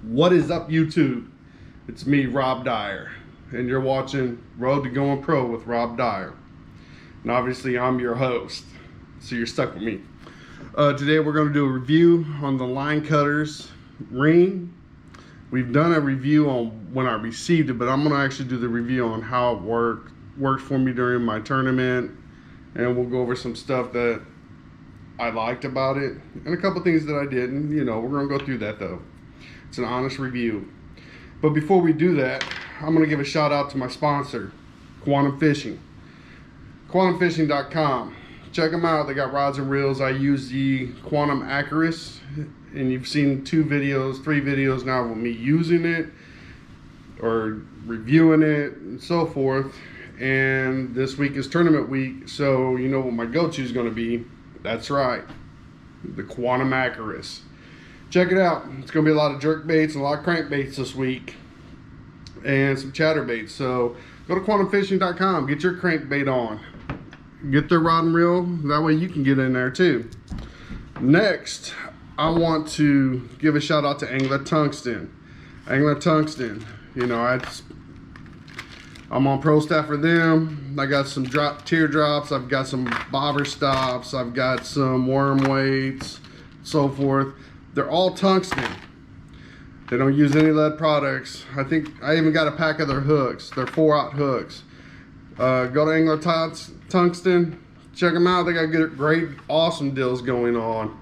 What is up, YouTube? It's me, Rob Dyer, and you're watching Road to Going Pro with Rob Dyer. And obviously I'm your host, so you're stuck with me. Today we're going to do a review on the Linecutterz Ring. We've done a review on when I received it, but I'm going to actually do the review on how it worked for me during my tournament, and we'll go over some stuff that I liked about it and a couple things that I didn't. We're going to go through that though. It's an honest review. But before we do that, I'm going to give a shout out to my sponsor, Quantum Fishing. QuantumFishing.com. Check them out. They got rods and reels. I use the Quantum Accurus, and you've seen 3 videos now with me using it or reviewing it and so forth. And this week is tournament week, so you know what my go-to is going to be. That's right, the Quantum Accurus. Check it out. It's going to be a lot of jerk baits and a lot of crankbaits this week, and some chatterbaits. So go to quantumfishing.com. Get your crankbait on. Get their rod and reel. That way you can get in there too. Next, I want to give a shout out to Angler Tungsten. Angler Tungsten. I'm on pro staff for them. I got some teardrops. I've got some bobber stops. I've got some worm weights, so forth. They're all tungsten. They don't use any lead products. I think I even got a pack of their hooks. They're 4/0 hooks. Go to Angler Tungsten. Check them out. They got great, awesome deals going on.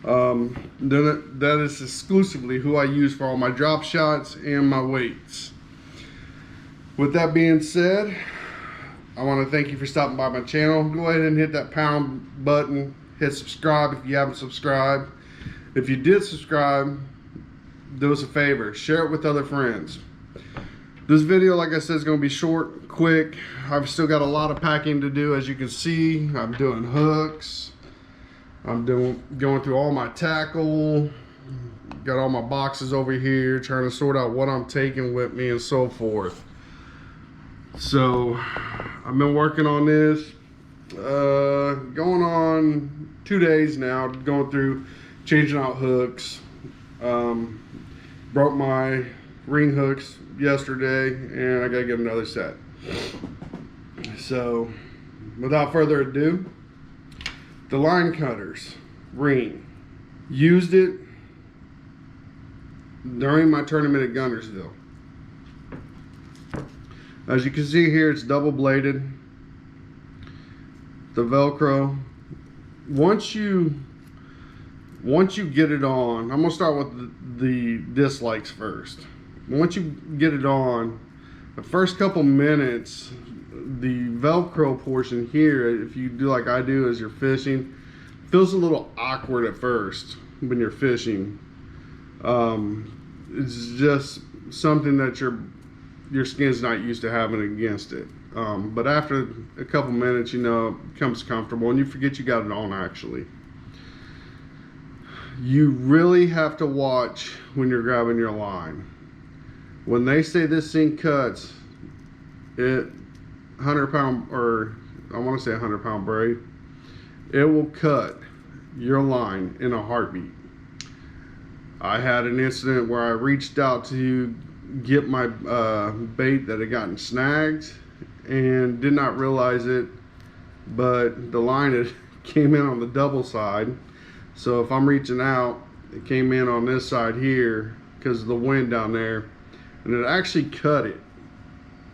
That is exclusively who I use for all my drop shots and my weights. With that being said, I want to thank you for stopping by my channel. Go ahead and hit that pound button. Hit subscribe if you haven't subscribed. If you did subscribe, do us a favor. Share it with other friends. This video, like I said, is going to be short, quick. I've still got a lot of packing to do, as you can see. I'm doing hooks. I'm going through all my tackle. Got all my boxes over here, trying to sort out what I'm taking with me and so forth. So I've been working on this going on 2 days now, going through changing out hooks. Broke my ring hooks yesterday, and I gotta get another set. So without further ado, the Linecutterz Ring. Used it during my tournament at Guntersville. As you can see here, it's double bladed. The Velcro. Once you get it on, I'm gonna start with the dislikes first. Once you get it on, the first couple minutes, the Velcro portion here, if you do like I do as you're fishing, feels a little awkward at first when you're fishing. It's just something that your skin's not used to having against it. But after a couple minutes, it becomes comfortable and you forget you got it on actually. You really have to watch when you're grabbing your line. When they say this thing cuts, 100-pound, or I want to say 100-pound braid, it will cut your line in a heartbeat. I had an incident where I reached out to get my bait that had gotten snagged and did not realize it, but the line had came in on the double side. So if I'm reaching out, it came in on this side here because of the wind down there, and it actually cut it,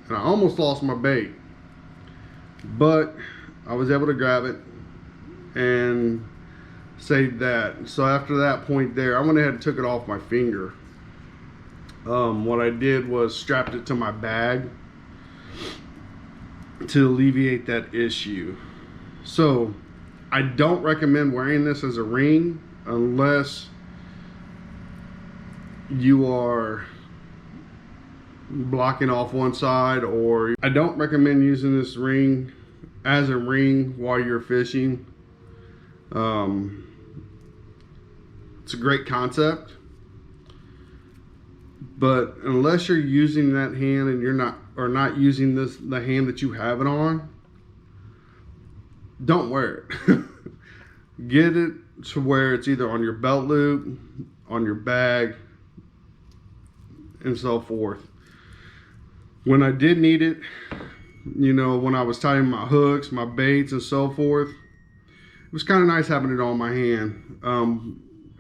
and I almost lost my bait, but I was able to grab it and saved that. So after that point there, I went ahead and took it off my finger. What I did was strapped it to my bag to alleviate that issue. So I don't recommend wearing this as a ring unless you are blocking off one side, or I don't recommend using this ring as a ring while you're fishing. It's a great concept, but unless you're using that hand and you're not using the hand that you have it on, don't wear it. Get it to where it's either on your belt loop, on your bag, and so forth. When I did need it, you know, when I was tying my hooks, my baits and so forth, it was kind of nice having it on my hand.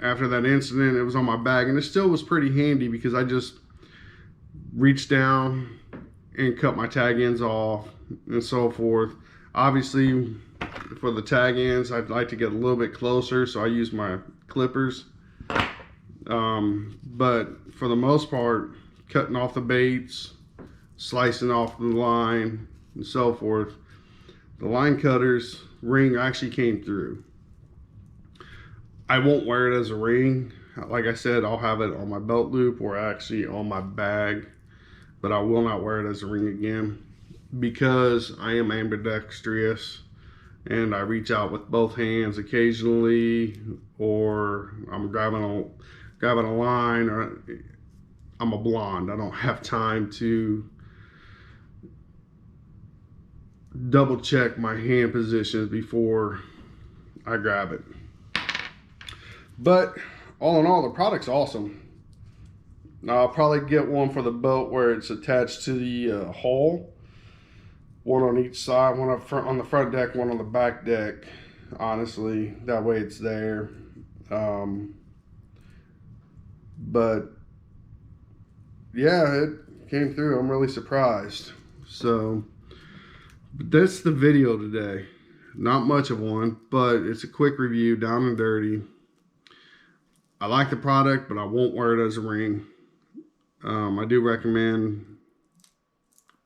After that incident, it was on my bag, and it still was pretty handy because I just reached down and cut my tag ends off and so forth. Obviously, for the tag ends, I'd like to get a little bit closer, so I use my clippers. But for the most part, cutting off the baits, slicing off the line and so forth, the Linecutterz ring actually came through. I won't wear it as a ring. Like I said, I'll have it on my belt loop or actually on my bag, but I will not wear it as a ring again because I am ambidextrous and I reach out with both hands occasionally, or I'm grabbing a line, or I'm a blonde. I don't have time to double check my hand positions before I grab it. But all in all, the product's awesome. Now, I'll probably get one for the boat where it's attached to the hull. One on each side, one up front on the front deck, one on the back deck. Honestly, that way it's there. But yeah, it came through. I'm really surprised. So that's the video today. Not much of one, but it's a quick review, down and dirty. I like the product, but I won't wear it as a ring. I do recommend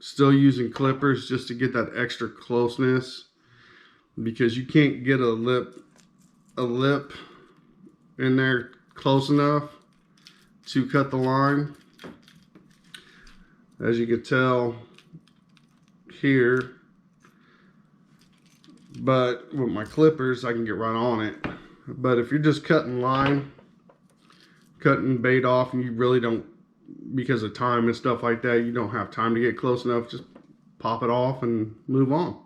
still using clippers just to get that extra closeness, because you can't get a lip in there close enough to cut the line. As you can tell here, but with my clippers I can get right on it. But if you're just cutting line, cutting bait off, and you really don't, because of time and stuff like that, you don't have time to get close enough, just pop it off and move on.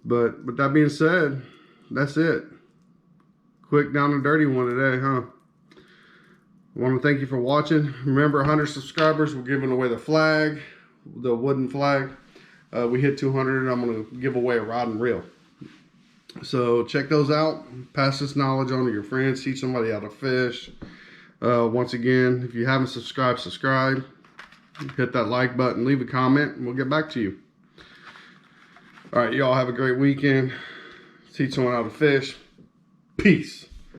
But with that being said, that's it. Quick down and dirty one today, huh? I want to thank you for watching. Remember, 100 subscribers, we're giving away the flag, the wooden flag. We hit 200, I'm going to give away a rod and reel. So check those out. Pass this knowledge on to your friends. Teach somebody how to fish. Once again, if you haven't subscribed, subscribe. Hit that like button. Leave a comment, and we'll get back to you. All right, y'all have a great weekend. Teach someone how to fish. Peace.